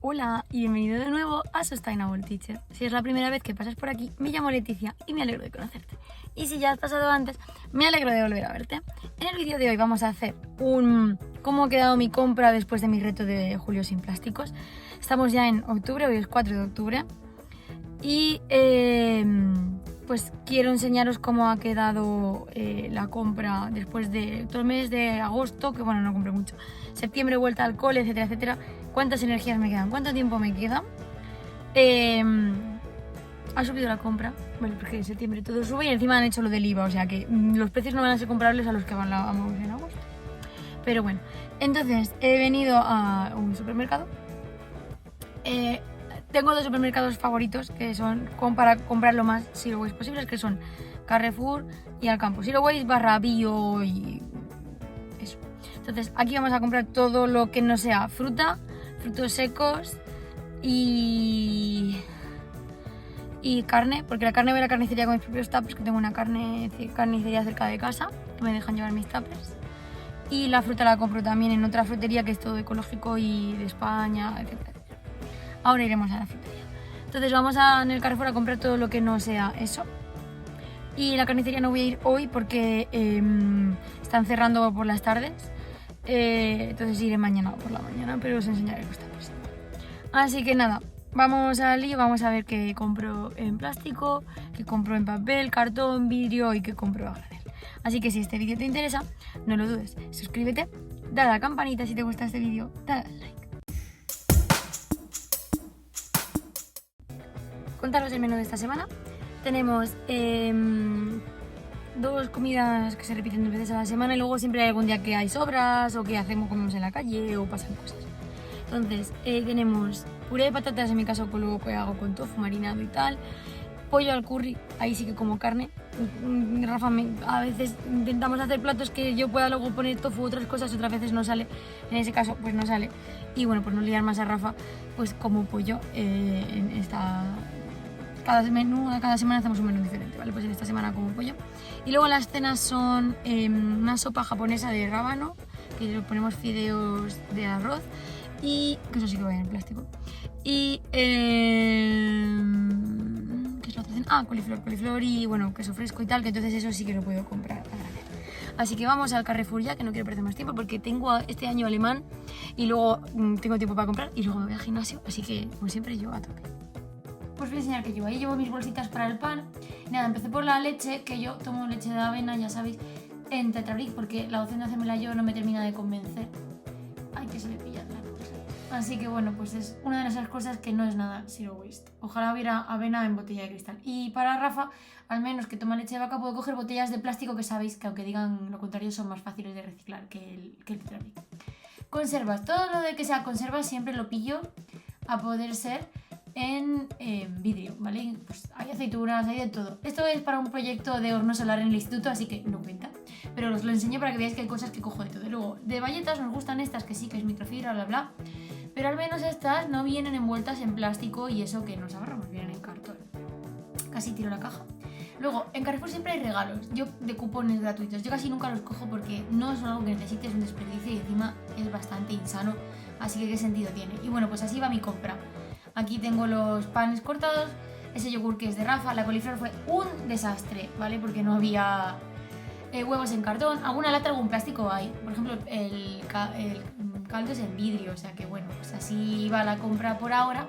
Hola y bienvenido de nuevo a Sustainable Teacher. Si es la primera vez que pasas por aquí, me llamo Leticia y me alegro de conocerte. Y si ya has pasado antes, me alegro de volver a verte. En el vídeo de hoy vamos a hacer cómo ha quedado mi compra después de mi reto de Julio sin plásticos. Estamos ya en octubre, hoy es 4 de octubre. Y pues quiero enseñaros cómo ha quedado la compra después de todo el mes de agosto, que bueno, no compré mucho. Septiembre, vuelta al cole, etcétera, etcétera. ¿Cuántas energías me quedan? ¿Cuánto tiempo me queda? Ha subido la compra, bueno, porque en septiembre todo sube y encima han hecho lo del IVA, o sea que los precios no van a ser comparables a los que van a en agosto. Pero bueno, entonces he venido a un supermercado. Tengo dos supermercados favoritos que son para comprar lo más Zero Waste posibles, que son Carrefour y Alcampo. Zero Waste / Bio y eso. Entonces aquí vamos a comprar todo lo que no sea fruta, frutos secos y carne, porque la carne voy a la carnicería con mis propios tuppers, que tengo una carnicería cerca de casa, que me dejan llevar mis tuppers. Y la fruta la compro también en otra frutería que es todo ecológico y de España, etc. Ahora iremos a la frutería. Entonces vamos en el Carrefour a comprar todo lo que no sea eso. Y la carnicería no voy a ir hoy porque están cerrando por las tardes. Entonces iré mañana por la mañana, pero os enseñaré los tuppers. Así que nada, vamos al lío, vamos a ver qué compro en plástico, qué compro en papel, cartón, vidrio y qué compro a granel. Así que si este vídeo te interesa, no lo dudes, suscríbete, dale a la campanita si te gusta este vídeo, dale al like. Contaros el menú de esta semana. Tenemos dos comidas que se repiten 2 veces a la semana y luego siempre hay algún día que hay sobras o que comemos en la calle o pasan cosas. Entonces tenemos puré de patatas, en mi caso luego que hago con tofu marinado y tal, pollo al curry, ahí sí que como carne. Rafa, a veces intentamos hacer platos que yo pueda luego poner tofu u otras cosas, otras veces no sale, en ese caso pues no sale. Y bueno, por no liar más a Rafa, pues como pollo en esta... Cada semana hacemos un menú diferente, ¿vale? Pues en esta semana como pollo. Y luego las cenas son una sopa japonesa de rábano, que le ponemos fideos de arroz, y que eso sí que va en el plástico. Y ¿qué es la otra cena? Coliflor y bueno, queso fresco y tal, que entonces eso sí que lo puedo comprar a granel. Así que vamos al Carrefour ya, que no quiero perder más tiempo porque tengo este año alemán y luego tengo tiempo para comprar y luego me voy al gimnasio, así que como siempre yo a tope. Pues voy a enseñar que llevo. Ahí llevo mis bolsitas para el pan. Nada, empecé por la leche, que yo tomo leche de avena, ya sabéis, en Tetrabric, porque la opción de hacérmela yo no me termina de convencer. Ay, que se me pilla la cosa. Así que bueno, pues es una de esas cosas que no es nada Zero Waste. Ojalá hubiera avena en botella de cristal. Y para Rafa, al menos que toma leche de vaca, puedo coger botellas de plástico que sabéis que aunque digan lo contrario son más fáciles de reciclar que el Tetrabric. Conservas. Todo lo de que sea conservas siempre lo pillo a poder ser en vidrio, ¿vale? Pues hay aceitunas, hay de todo. Esto es para un proyecto de horno solar en el instituto, así que no cuenta. Pero os lo enseño para que veáis que hay cosas que cojo de todo. Luego, de bayetas nos gustan estas, que sí, que es microfibra, bla, bla. Pero al menos estas no vienen envueltas en plástico y eso que nos ahorramos, vienen en cartón. Casi tiro la caja. Luego, en Carrefour siempre hay regalos, yo de cupones gratuitos. Yo casi nunca los cojo porque no son algo que necesites, es un desperdicio y encima es bastante insano. Así que qué sentido tiene. Y bueno, pues así va mi compra. Aquí tengo los panes cortados, ese yogur que es de Rafa, la coliflor fue un desastre, ¿vale? Porque no había huevos en cartón, alguna lata, algún plástico hay. Por ejemplo, el caldo es en vidrio, o sea que bueno, pues así va la compra por ahora.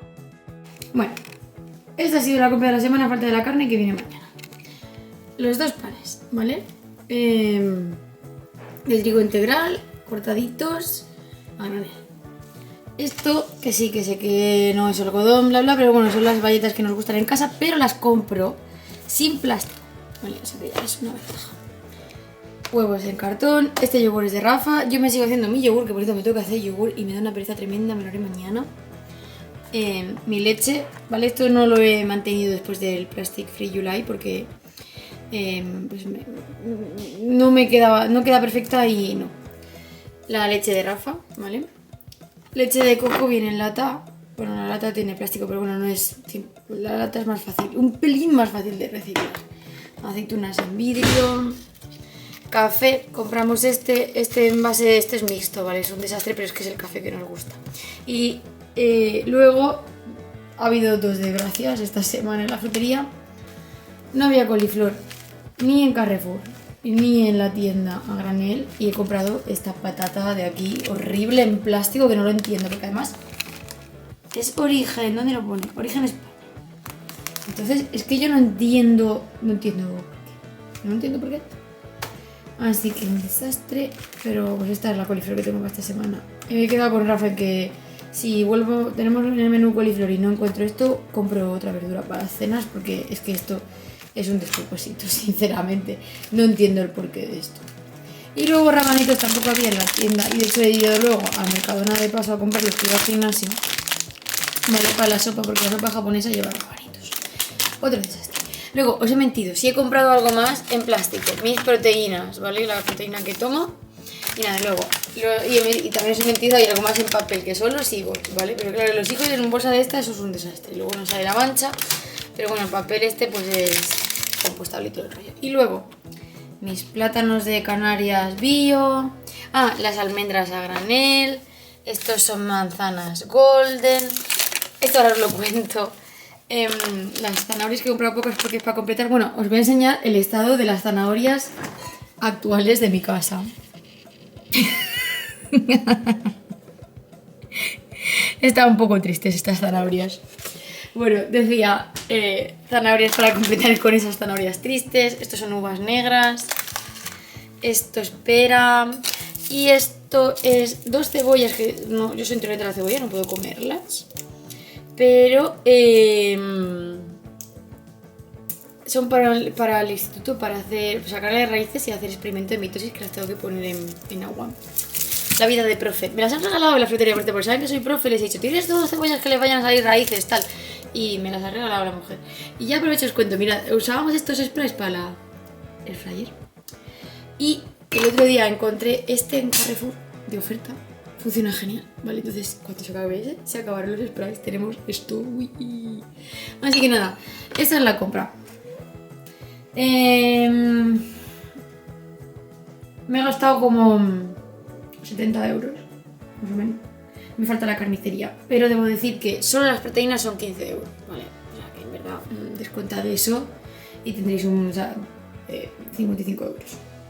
Bueno, esta ha sido la compra de la semana, falta de la carne que viene mañana. Los dos panes, ¿vale? De trigo integral, cortaditos a granel. Esto, que sí, que sé que no es algodón, bla, bla, pero bueno, son las bayetas que nos gustan en casa, pero las compro sin plástico. Vale, eso ya es una ventaja. Huevos en cartón, este yogur es de Rafa, yo me sigo haciendo mi yogur, que por cierto me tengo que hacer yogur y me da una pereza tremenda, me lo haré mañana. Mi leche, ¿vale? Esto no lo he mantenido después del Plastic Free July porque pues no queda perfecta y no. La leche de Rafa, ¿vale? Leche de coco viene en lata. Bueno, la lata tiene plástico, pero bueno, no es... La lata es más fácil, un pelín más fácil de reciclar. Aceitunas en vidrio. Café, compramos este envase, este es mixto, ¿vale? Es un desastre, pero es que es el café que nos gusta. Y Luego ha habido dos desgracias esta semana en la frutería. No había coliflor ni en Carrefour ni en la tienda a granel y he comprado esta patata de aquí horrible en plástico que no lo entiendo porque además es origen, ¿dónde lo pone? Origen España. Entonces es que yo no entiendo por qué. No entiendo por qué. Así que un desastre, pero pues esta es la coliflor que tengo para esta semana. Me he quedado con Rafa que si vuelvo, tenemos en el menú coliflor y no encuentro esto, compro otra verdura para las cenas porque es que esto es un despropósito, sinceramente. No entiendo el porqué de esto. Y luego rabanitos tampoco había en la tienda y de hecho he ido luego al Mercadona de paso a comprarlos que iba al gimnasio. Vale, para la sopa porque la sopa japonesa lleva rabanitos. Otro desastre. Luego, os he mentido, si he comprado algo más en plástico, mis proteínas, ¿vale? La proteína que tomo. Y nada, luego, y también os he mentido, hay algo más en papel, que son los higos, ¿vale? Pero claro, los higos en una bolsa de esta, eso es un desastre. Luego no sale la mancha, pero bueno, el papel este pues es compostable y todo el rollo. Y luego, mis plátanos de Canarias bio. Las almendras a granel. Estos son manzanas golden. Esto ahora os lo cuento. Las zanahorias que he comprado pocas porque es para completar. Bueno, os voy a enseñar el estado de las zanahorias actuales de mi casa. Están un poco tristes estas zanahorias. Bueno, decía zanahorias para completar con esas zanahorias tristes. Estos son uvas negras. Esto es pera. Y esto es dos cebollas que no, yo soy intolerante a la cebolla, no puedo comerlas. Pero son para el instituto, para sacarle raíces y hacer experimento de mitosis que las tengo que poner en agua. La vida de profe. Me las han regalado en la frutería porque saben que soy profe, les he dicho, ¿tienes dos cebollas que le vayan a salir raíces, tal? Y me las ha regalado la mujer. Y ya aprovecho os cuento, mirad, usábamos estos sprays para el fryer. Y el otro día encontré este en Carrefour de oferta. Funciona genial, ¿vale? Entonces, cuando se acabe ese, se acabaron los sprays. Tenemos esto. Uy. Así que nada, esta es la compra. Me he gastado como 70 euros, más o menos. Me falta la carnicería. Pero debo decir que solo las proteínas son 15 euros, ¿vale? O sea que en verdad, descontad eso y tendréis 55 euros.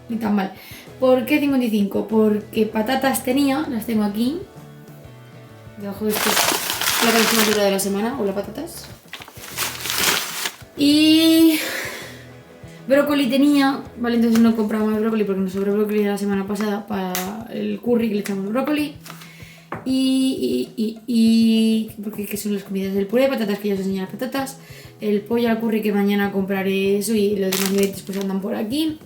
Ni tan mal. ¿Por qué 55? Porque patatas tenía, las tengo aquí. Debajo de esto es la canasta más dura de la semana, o las patatas. Y brócoli tenía, vale, entonces no compraba más brócoli porque nos sobró brócoli la semana pasada para el curry que le echamos brócoli. Porque que son las comidas del puré de patatas que ya os enseñé las patatas. El pollo al curry que mañana compraré eso y los demás ingredientes pues andan por aquí.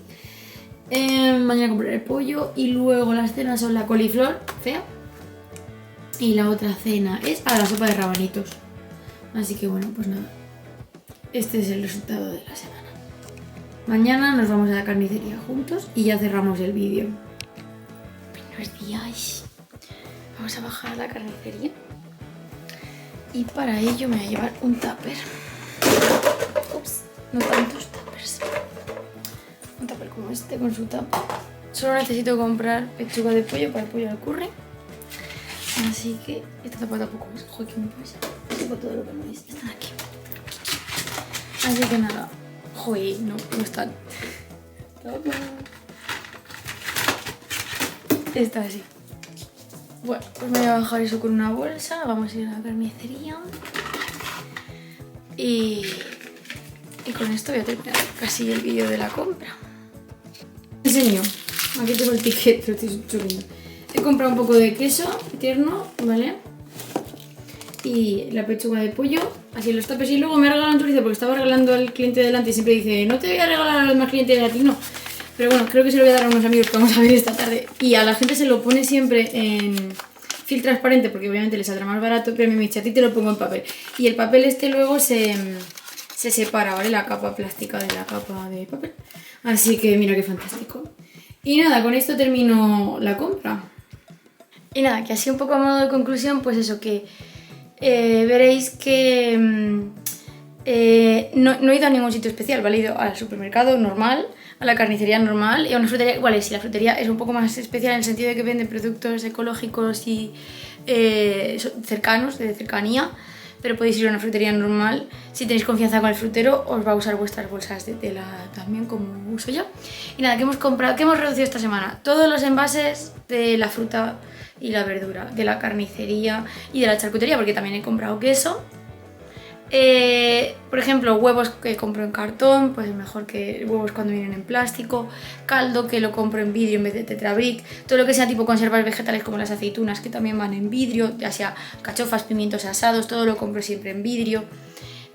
Mañana compraré el pollo y luego las cenas son la coliflor, fea. Y la otra cena es la sopa de rabanitos. Así que bueno, pues nada. Este es el resultado de la semana. Mañana nos vamos a la carnicería juntos y ya cerramos el vídeo. Buenos días. Vamos a bajar a la carnicería. Y para ello me voy a llevar un tupper. Ups, no tantos tuppers. Un tupper como este con su tapa. Solo necesito comprar pechuga de pollo para el pollo al curry. Así que esta tapa tampoco es. Joder, ¿qué me pasa? Tengo todo lo que me dice. Están aquí. Así que nada. Joder, no están. Está así. Bueno, pues me voy a bajar eso con una bolsa. Vamos a ir a la carnicería. Y con esto voy a terminar casi el vídeo de la compra. Enseño. Aquí tengo el ticket, pero estoy subiendo. He comprado un poco de queso tierno, ¿vale? Y la pechuga de pollo, así los tapes. Y luego me ha regalado un chorizo porque estaba regalando al cliente de delante y siempre dice, no te voy a regalar a los más clientes de a ti, no. Pero bueno, creo que se lo voy a dar a unos amigos que vamos a ver esta tarde. Y a la gente se lo pone siempre en film transparente porque obviamente les saldrá más barato, pero a mí me dice, a ti te lo pongo en papel. Y el papel este luego se separa, ¿vale? La capa plástica de la capa de papel. Así que mira qué fantástico. Y nada, con esto termino la compra. Y nada, que así un poco a modo de conclusión, pues eso, que veréis que no he ido a ningún sitio especial, ¿vale? He ido al supermercado normal, a la carnicería normal y a una frutería igual. Sí, la frutería es un poco más especial en el sentido de que vende productos ecológicos y cercanos, de cercanía, pero podéis ir a una frutería normal. Si tenéis confianza con el frutero, os va a usar vuestras bolsas de tela también, como uso yo. Y nada, ¿qué hemos comprado? ¿Qué hemos reducido esta semana? Todos los envases de la fruta y la verdura, de la carnicería y de la charcutería, porque también he comprado queso. Por ejemplo, huevos que compro en cartón, pues mejor que huevos cuando vienen en plástico. Caldo que lo compro en vidrio en vez de Tetra Brick. Todo lo que sea tipo conservas vegetales como las aceitunas, que también van en vidrio, ya sea cachofas, pimientos asados, todo lo compro siempre en vidrio.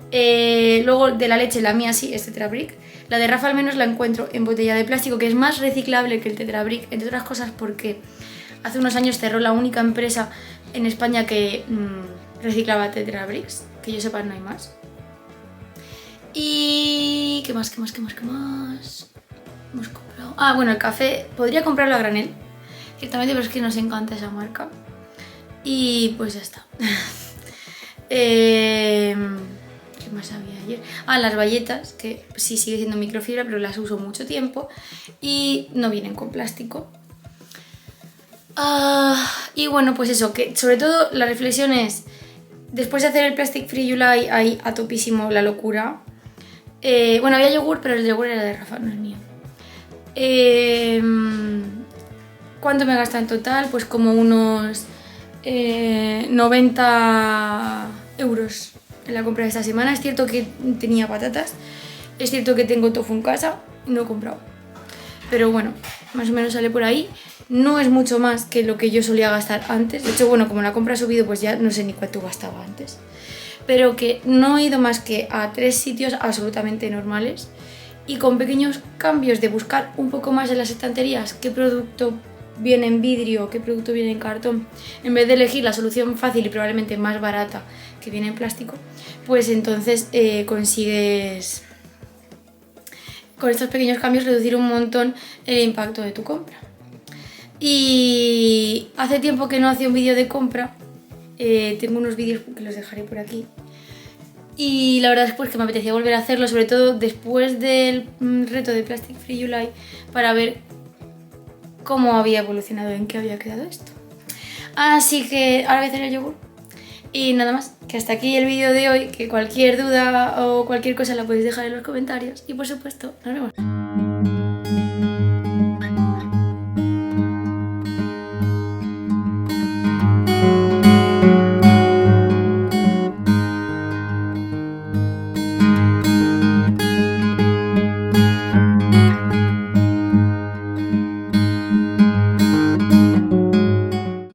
Luego de la leche, la mía sí es Tetra Brick. La de Rafa al menos la encuentro en botella de plástico, que es más reciclable que el Tetra Brick, entre otras cosas porque hace unos años cerró la única empresa en España que reciclaba Tetra Bricks. Que yo sepa, no hay más. Y... ¿Qué más? Hemos comprado... Ah, bueno, el café. Podría comprarlo a granel, ciertamente, pero es que nos encanta esa marca. Y pues ya está. ¿Qué más había ayer? Ah, las bayetas, que sí sigue siendo microfibra, pero las uso mucho tiempo. Y no vienen con plástico. Y bueno, pues eso, que sobre todo la reflexión es... Después de hacer el Plastic Free July, ahí a topísimo la locura. Bueno, había yogur, pero el yogur era de Rafa, no es mío. ¿Cuánto me gasta en total? Pues como unos 90 euros en la compra de esta semana. Es cierto que tenía patatas, es cierto que tengo tofu en casa, no he comprado. Pero bueno, más o menos sale por ahí. No es mucho más que lo que yo solía gastar antes. De hecho, bueno, como la compra ha subido, pues ya no sé ni cuánto gastaba antes. Pero que no he ido más que a 3 sitios absolutamente normales y con pequeños cambios de buscar un poco más en las estanterías qué producto viene en vidrio, qué producto viene en cartón, en vez de elegir la solución fácil y probablemente más barata que viene en plástico, pues entonces consigues con estos pequeños cambios reducir un montón el impacto de tu compra. Y hace tiempo que no hacía un vídeo de compra, tengo unos vídeos que los dejaré por aquí. Y la verdad es pues que me apetecía volver a hacerlo, sobre todo después del reto de Plastic Free July, para ver cómo había evolucionado, en qué había quedado esto. Así que ahora voy a hacer el yogur. Y nada más, que hasta aquí el vídeo de hoy, que cualquier duda o cualquier cosa la podéis dejar en los comentarios. Y por supuesto, nos vemos.